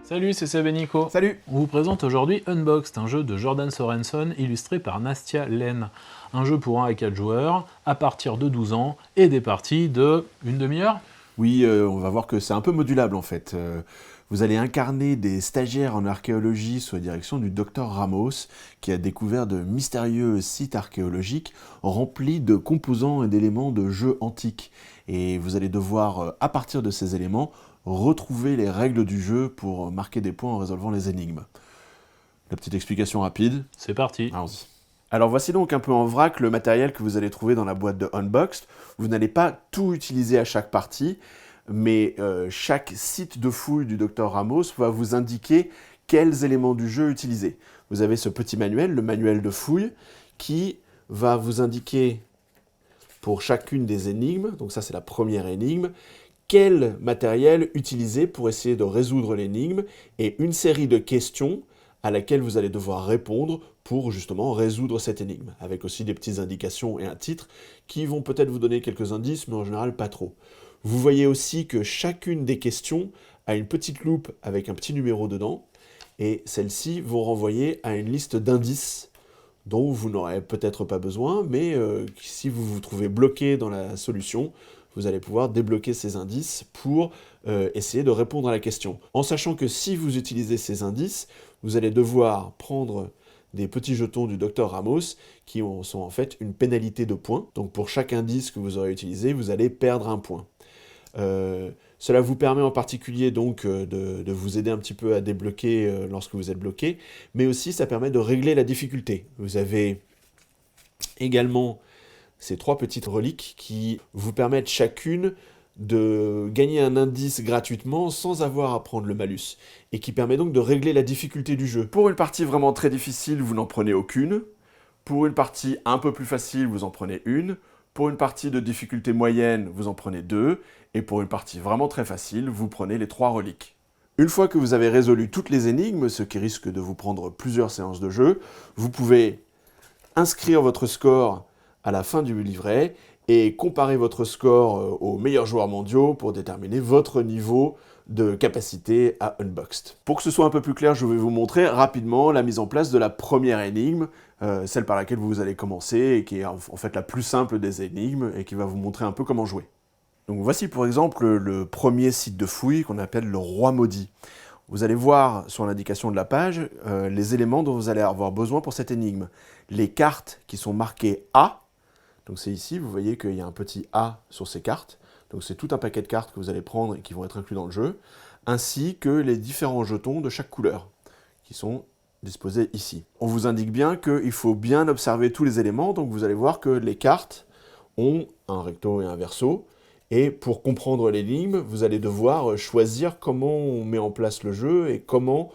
Salut, c'est Seb et Nico. Salut. On vous présente aujourd'hui Unboxed, un jeu de Jordan Sorensen illustré par Nastia Len. Un jeu pour 1 à 4 joueurs, à partir de 12 ans, et des parties de une demi-heure. Oui, on va voir que c'est un peu modulable en fait. Vous allez incarner des stagiaires en archéologie sous la direction du docteur Ramos, qui a découvert de mystérieux sites archéologiques remplis de composants et d'éléments de jeux antiques. Et vous allez devoir, à partir de ces éléments, retrouver les règles du jeu pour marquer des points en résolvant les énigmes. La petite explication rapide. C'est parti. Allons-y. Alors voici donc un peu en vrac le matériel que vous allez trouver dans la boîte de Unboxed. Vous n'allez pas tout utiliser à chaque partie, mais chaque site de fouille du Dr Ramos va vous indiquer quels éléments du jeu utiliser. Vous avez ce petit manuel, le manuel de fouille, qui va vous indiquer pour chacune des énigmes, donc ça c'est la première énigme, quel matériel utiliser pour essayer de résoudre l'énigme et une série de questions à laquelle vous allez devoir répondre pour justement résoudre cette énigme, avec aussi des petites indications et un titre qui vont peut-être vous donner quelques indices, mais en général pas trop. Vous voyez aussi que chacune des questions a une petite loupe avec un petit numéro dedans, et celles-ci vont renvoyer à une liste d'indices dont vous n'aurez peut-être pas besoin, mais si vous vous trouvez bloqué dans la solution, vous allez pouvoir débloquer ces indices pour essayer de répondre à la question. En sachant que si vous utilisez ces indices, vous allez devoir prendre des petits jetons du Dr Ramos qui sont en fait une pénalité de points. Donc pour chaque indice que vous aurez utilisé, vous allez perdre un point. Cela vous permet en particulier donc de vous aider un petit peu à débloquer lorsque vous êtes bloqué, mais aussi ça permet de régler la difficulté. Vous avez également ces 3 petites reliques qui vous permettent chacune de gagner un indice gratuitement sans avoir à prendre le malus, et qui permet donc de régler la difficulté du jeu. Pour une partie vraiment très difficile, vous n'en prenez aucune. Pour une partie un peu plus facile, vous en prenez une. Pour une partie de difficulté moyenne, vous en prenez 2. Et pour une partie vraiment très facile, vous prenez les 3 reliques. Une fois que vous avez résolu toutes les énigmes, ce qui risque de vous prendre plusieurs séances de jeu, vous pouvez inscrire votre score à la fin du livret et comparer votre score aux meilleurs joueurs mondiaux pour déterminer votre niveau de capacité à Unboxed. Pour que ce soit un peu plus clair, je vais vous montrer rapidement la mise en place de la première énigme, celle par laquelle vous allez commencer et qui est en fait la plus simple des énigmes et qui va vous montrer un peu comment jouer. Donc voici pour exemple le premier site de fouille qu'on appelle le Roi Maudit. Vous allez voir sur l'indication de la page les éléments dont vous allez avoir besoin pour cette énigme. Les cartes qui sont marquées A, donc c'est ici, vous voyez qu'il y a un petit A sur ces cartes, donc c'est tout un paquet de cartes que vous allez prendre et qui vont être inclus dans le jeu, ainsi que les différents jetons de chaque couleur, qui sont disposés ici. On vous indique bien qu'il faut bien observer tous les éléments, donc vous allez voir que les cartes ont un recto et un verso, et pour comprendre l'énigme, vous allez devoir choisir comment on met en place le jeu et comment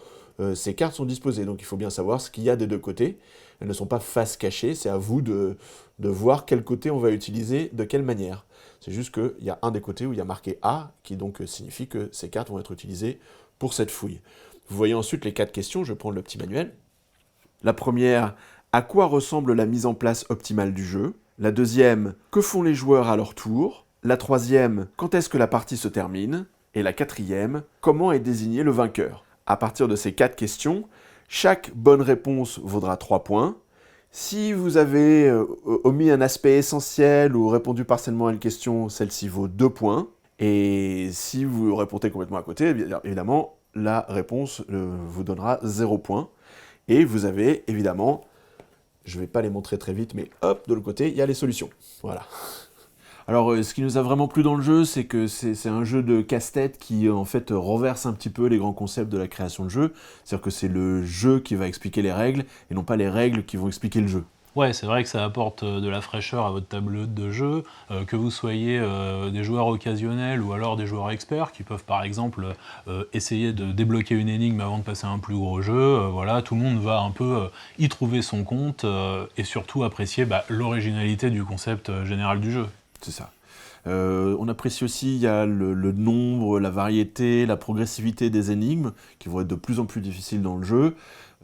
ces cartes sont disposées. Donc il faut bien savoir ce qu'il y a des deux côtés. Elles ne sont pas face cachée, c'est à vous de voir quel côté on va utiliser, de quelle manière. C'est juste qu'il y a un des côtés où il y a marqué A, qui donc signifie que ces cartes vont être utilisées pour cette fouille. Vous voyez ensuite les 4 questions, je vais prendre le petit manuel. La première, à quoi ressemble la mise en place optimale du jeu? La deuxième, que font les joueurs à leur tour? La troisième, quand est-ce que la partie se termine? Et la quatrième, comment est désigné le vainqueur? À partir de ces 4 questions, chaque bonne réponse vaudra 3 points. Si vous avez omis un aspect essentiel ou répondu partiellement à une question, celle-ci vaut 2 points. Et si vous répondez complètement à côté, évidemment, la réponse vous donnera 0 points. Et vous avez évidemment, je ne vais pas les montrer très vite, mais hop, de l'autre côté, il y a les solutions. Voilà. Alors, ce qui nous a vraiment plu dans le jeu, c'est que c'est un jeu de casse-tête qui, en fait, renverse un petit peu les grands concepts de la création de jeu. C'est-à-dire que c'est le jeu qui va expliquer les règles, et non pas les règles qui vont expliquer le jeu. Ouais, c'est vrai que ça apporte de la fraîcheur à votre tableau de jeu, que vous soyez des joueurs occasionnels ou alors des joueurs experts qui peuvent par exemple essayer de débloquer une énigme avant de passer à un plus gros jeu. Voilà, tout le monde va un peu y trouver son compte et surtout apprécier l'originalité du concept général du jeu. C'est ça. On apprécie aussi, il y a le nombre, la variété, la progressivité des énigmes, qui vont être de plus en plus difficiles dans le jeu,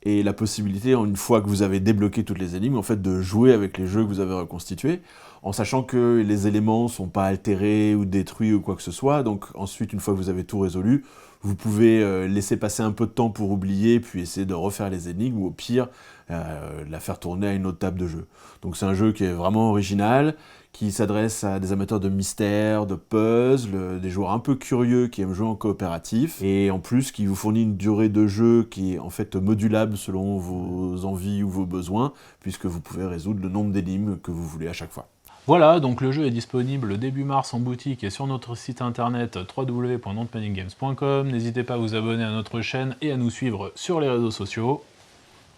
et la possibilité, une fois que vous avez débloqué toutes les énigmes, en fait, de jouer avec les jeux que vous avez reconstitués. en sachant que les éléments ne sont pas altérés ou détruits ou quoi que ce soit. Donc ensuite, une fois que vous avez tout résolu, vous pouvez laisser passer un peu de temps pour oublier, puis essayer de refaire les énigmes, ou au pire, la faire tourner à une autre table de jeu. Donc c'est un jeu qui est vraiment original, qui s'adresse à des amateurs de mystère, de puzzle, des joueurs un peu curieux qui aiment jouer en coopératif, et en plus qui vous fournit une durée de jeu qui est en fait modulable selon vos envies ou vos besoins, puisque vous pouvez résoudre le nombre d'énigmes que vous voulez à chaque fois. Voilà, donc le jeu est disponible début mars en boutique et sur notre site internet www.nonetpaninggames.com. N'hésitez pas à vous abonner à notre chaîne et à nous suivre sur les réseaux sociaux.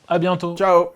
À bientôt. Ciao!